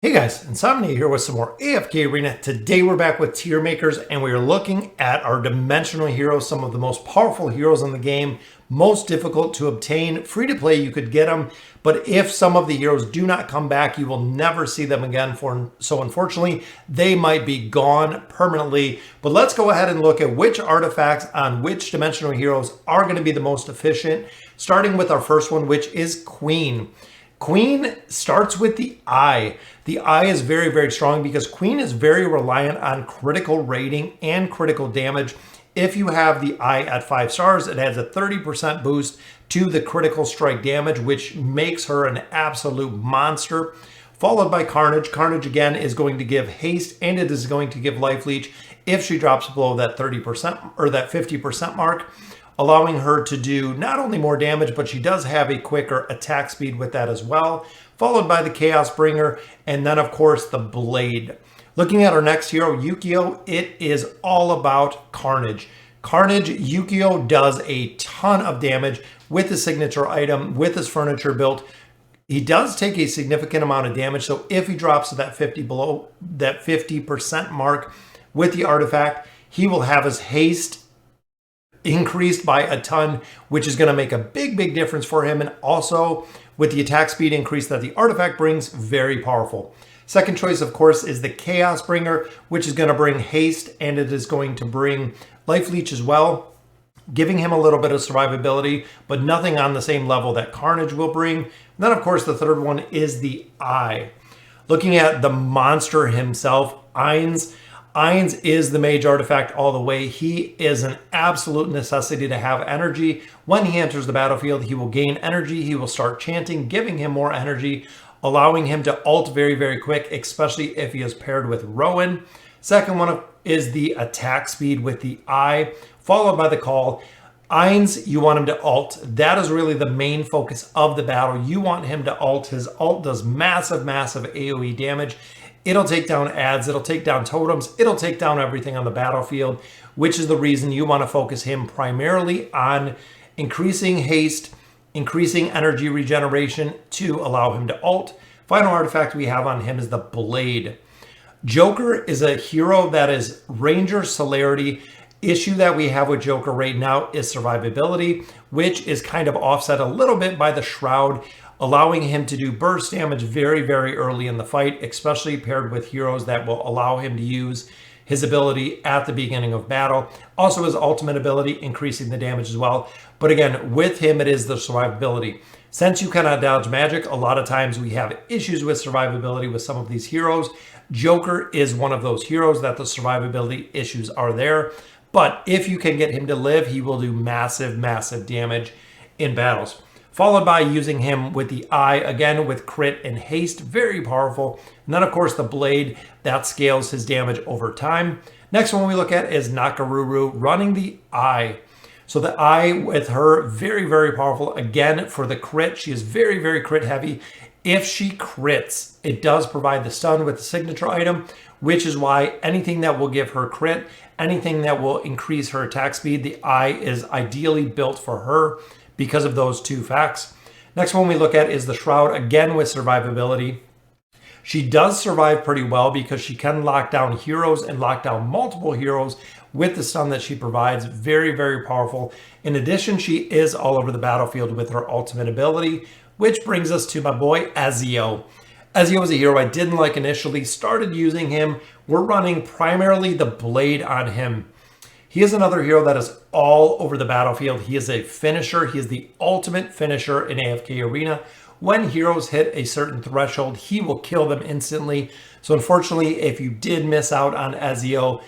Hey guys, Insomnia here with some more AFK Arena. Today we're back with tier makers and we are looking at our dimensional heroes, some of the most powerful heroes in the game, most difficult to obtain. Free to play, you could get them, but if some of the heroes do not come back, you will never see them again. So unfortunately, they might be gone permanently. But let's go ahead and look at which artifacts on which dimensional heroes are going to be the most efficient, starting with our first one, which is Queen. Queen starts with the eye. The eye is very, very strong because Queen is very reliant on critical rating and critical damage. If you have the eye at 5 stars, it adds a 30% boost to the critical strike damage, which makes her an absolute monster. Followed by Carnage. Carnage again is going to give haste and it is going to give life leech if she drops below that 30% or that 50% mark, allowing her to do not only more damage, but she does have a quicker attack speed with that as well, followed by the Chaos Bringer, and then of course the Blade. Looking at our next hero, Yukio, it is all about Carnage. Carnage, Yukio does a ton of damage with the signature item, with his furniture built. He does take a significant amount of damage, so if he drops to that 50% mark with the artifact, he will have his haste increased by a ton, which is going to make a big difference for him. And also with the attack speed increase that the artifact brings, very powerful. Second choice, of course, is the Chaos Bringer, which is going to bring haste and it is going to bring life leech as well, giving him a little bit of survivability, but nothing on the same level that Carnage will bring. And then, of course, the third one is the Eye. Looking at the monster himself, Ainz is the mage artifact all the way. He is an absolute necessity to have energy. When he enters the battlefield, he will gain energy. He will start chanting, giving him more energy, allowing him to ult very quick, especially if he is paired with Rowan. Second one is the attack speed with the eye, followed by the call. Ainz, you want him to ult. That is really the main focus of the battle. You want him to ult. His ult does massive AoE damage. It'll take down ads, it'll take down totems, it'll take down everything on the battlefield, which is the reason you want to focus him primarily on increasing haste, increasing energy regeneration to allow him to ult. Final artifact we have on him is the Blade. Joker is a hero that is Ranger celerity. Issue that we have with Joker right now is survivability, which is kind of offset a little bit by the Shroud, allowing him to do burst damage very early in the fight, especially paired with heroes that will allow him to use his ability at the beginning of battle. Also his ultimate ability, increasing the damage as well. But again, with him, it is the survivability. Since you cannot dodge magic, a lot of times we have issues with survivability with some of these heroes. Joker is one of those heroes that the survivability issues are there. But if you can get him to live, he will do massive damage in battles. Followed by using him with the eye, again with crit and haste, very powerful. And then of course the Blade, that scales his damage over time. Next one we look at is Nakaruru, running the eye. So the eye with her, very powerful. Again, for the crit, she is very crit heavy. If she crits, it does provide the stun with the signature item, which is why anything that will give her crit, anything that will increase her attack speed, the eye is ideally built for her, because of those two facts. Next one we look at is the Shroud, again with survivability. She does survive pretty well because she can lock down heroes and lock down multiple heroes with the stun that she provides. Very powerful. In addition, she is all over the battlefield with her ultimate ability, which brings us to my boy Ezio. Ezio is a hero I didn't like initially, started using him. We're running primarily the Blade on him. He is another hero that is all over the battlefield. He is a finisher. He is the ultimate finisher in AFK Arena. When heroes hit a certain threshold, he will kill them instantly. So unfortunately, if you did miss out on Ezio,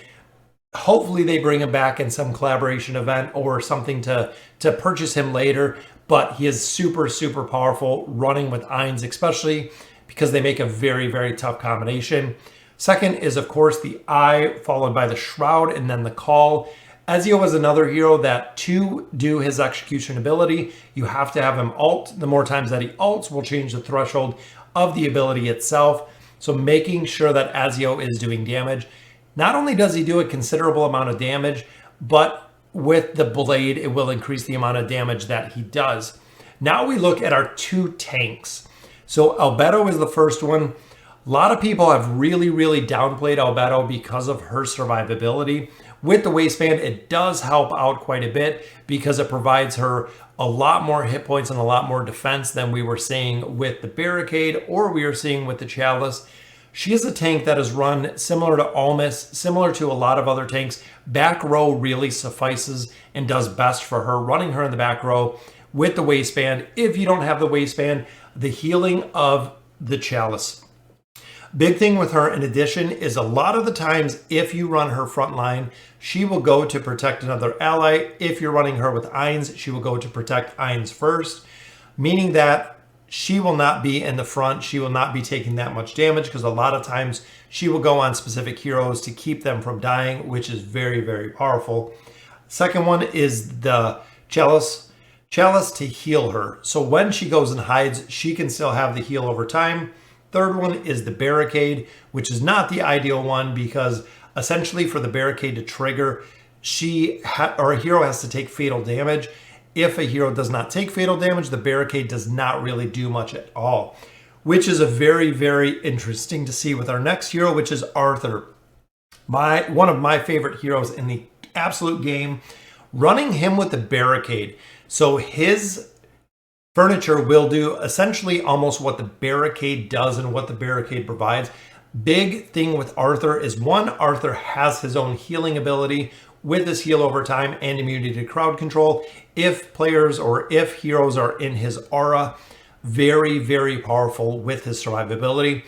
hopefully they bring him back in some collaboration event or something to purchase him later. But he is super powerful running with Ainz, especially because they make a very tough combination. Second is, of course, the eye, followed by the Shroud, and then the call. Ezio is another hero that to do his execution ability, you have to have him ult. The more times that he ults will change the threshold of the ability itself. So making sure that Ezio is doing damage. Not only does he do a considerable amount of damage, but with the Blade, it will increase the amount of damage that he does. Now we look at our two tanks. So Albedo is the first one. A lot of people have really, really downplayed Albedo because of her survivability. With the waistband, it does help out quite a bit because it provides her a lot more hit points and a lot more defense than we were seeing with the barricade or we were seeing with the chalice. She is a tank that is run similar to Almas, similar to a lot of other tanks. Back row really suffices and does best for her, running her in the back row with the waistband. If you don't have the waistband, the healing of the chalice. Big thing with her in addition is a lot of the times if you run her front line, she will go to protect another ally. If you're running her with Ainz, she will go to protect Ainz first, meaning that she will not be in the front. She will not be taking that much damage because a lot of times she will go on specific heroes to keep them from dying, which is very, very powerful. Second one is the chalice. Chalice to heal her. So when she goes and hides, she can still have the heal over time. Third one is the barricade, which is not the ideal one because essentially for the barricade to trigger, a hero has to take fatal damage. If a hero does not take fatal damage, the barricade does not really do much at all, which is a very, very interesting to see with our next hero, which is Arthur. One of my favorite heroes in the absolute game, running him with the barricade. So his furniture will do essentially almost what the barricade does and what the barricade provides. Big thing with Arthur is one, Arthur has his own healing ability with his heal over time and immunity to crowd control. If players or if heroes are in his aura, very, very powerful with his survivability.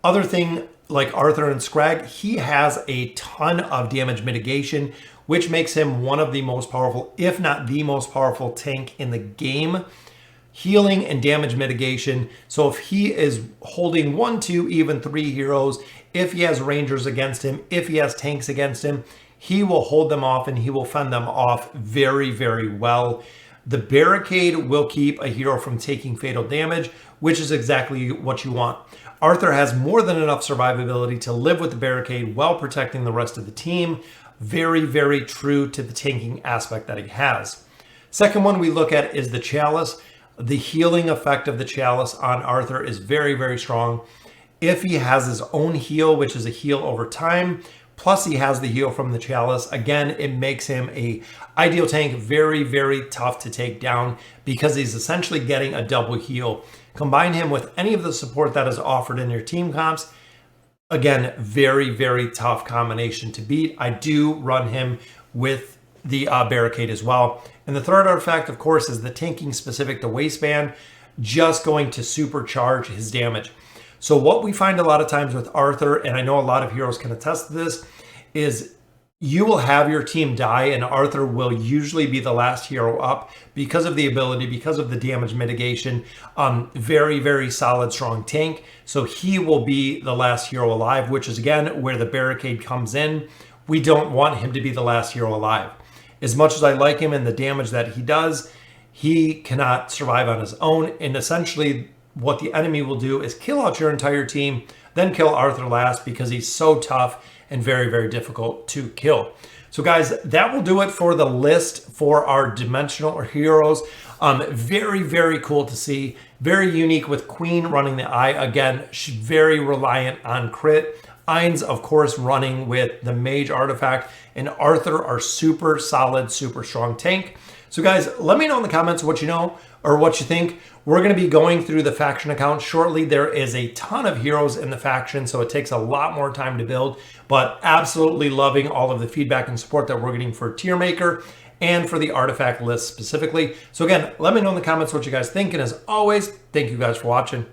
Other thing, like Arthur and Scrag, he has a ton of damage mitigation, which makes him one of the most powerful, if not the most powerful tank in the game. Healing and damage mitigation. So if he is holding 1, 2, even 3 heroes, if he has rangers against him, if he has tanks against him, he will hold them off and he will fend them off very, very well. The barricade will keep a hero from taking fatal damage, which is exactly what you want. Arthur has more than enough survivability to live with the barricade while protecting the rest of the team. Very, very true to the tanking aspect that he has. Second one we look at is the chalice. The healing effect of the chalice on Arthur is very, very strong. If he has his own heal, which is a heal over time, plus he has the heal from the chalice, again, it makes him a ideal tank, very, very tough to take down because he's essentially getting a double heal. Combine him with any of the support that is offered in your team comps. Again, very, very tough combination to beat. I do run him with the barricade as well. And the third artifact, of course, is the tanking specific to waistband, just going to supercharge his damage. So what we find a lot of times with Arthur, and I know a lot of heroes can attest to this, is you will have your team die and Arthur will usually be the last hero up because of the ability, because of the damage mitigation. Very, very solid, strong tank. So he will be the last hero alive, which is again where the barricade comes in. We don't want him to be the last hero alive. As much as I like him and the damage that he does, he cannot survive on his own. And essentially what the enemy will do is kill out your entire team, then kill Arthur last because he's so tough and very, very difficult to kill. So guys, that will do it for the list for our dimensional heroes. Very, very cool to see. Very unique with Queen running the eye. Again, she's very reliant on crit. Ainz, of course, running with the mage artifact, and Arthur are super solid, super strong tank. So guys, let me know in the comments what you know or what you think. We're going to be going through the faction account shortly. There is a ton of heroes in the faction, so it takes a lot more time to build, but absolutely loving all of the feedback and support that we're getting for Tier Maker and for the artifact list specifically. So again, let me know in the comments what you guys think, and as always, thank you guys for watching.